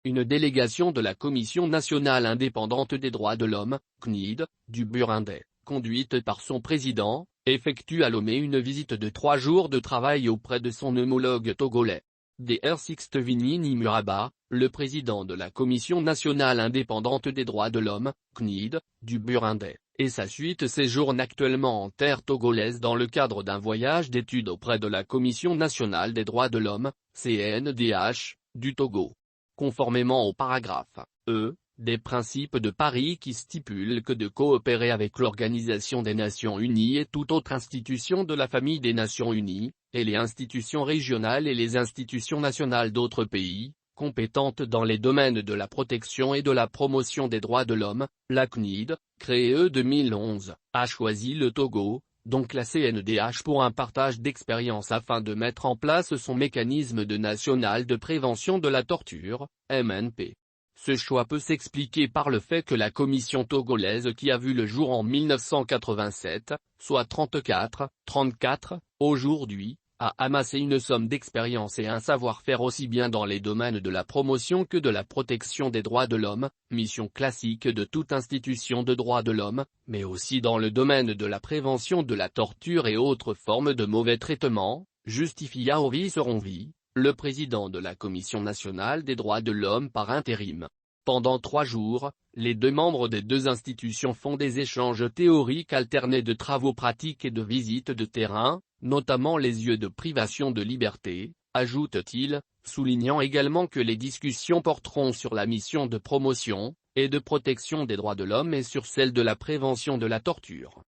une délégation de la Commission nationale indépendante des droits de l'homme, CNID, du Burundi, conduite par son président, effectue à Lomé une visite de 3 jours de travail auprès de son homologue togolais. Dr Sixte-Vigny Nimuraba, le président de la Commission nationale indépendante des droits de l'homme, CNID, du Burundi, et sa suite séjourne actuellement en terre togolaise dans le cadre d'un voyage d'études auprès de la Commission nationale des droits de l'homme, CNDH, du Togo. Conformément au paragraphe E des principes de Paris qui stipulent que de coopérer avec l'Organisation des Nations Unies et toute autre institution de la famille des Nations Unies, et les institutions régionales et les institutions nationales d'autres pays, compétentes dans les domaines de la protection et de la promotion des droits de l'homme, la CNID, créée 2011, a choisi le Togo, donc la CNDH pour un partage d'expériences afin de mettre en place son mécanisme de national de prévention de la torture, MNP. Ce choix peut s'expliquer par le fait que la commission togolaise qui a vu le jour en 1987, soit 34, aujourd'hui, a amassé une somme d'expérience et un savoir-faire aussi bien dans les domaines de la promotion que de la protection des droits de l'homme, mission classique de toute institution de droits de l'homme, mais aussi dans le domaine de la prévention de la torture et autres formes de mauvais traitement, justifia Ovi Seronvi, le président de la Commission nationale des droits de l'homme par intérim. Pendant 3 jours, les 2 membres des 2 institutions font des échanges théoriques alternés de travaux pratiques et de visites de terrain, notamment les lieux de privation de liberté, ajoute-t-il, soulignant également que les discussions porteront sur la mission de promotion et de protection des droits de l'homme et sur celle de la prévention de la torture.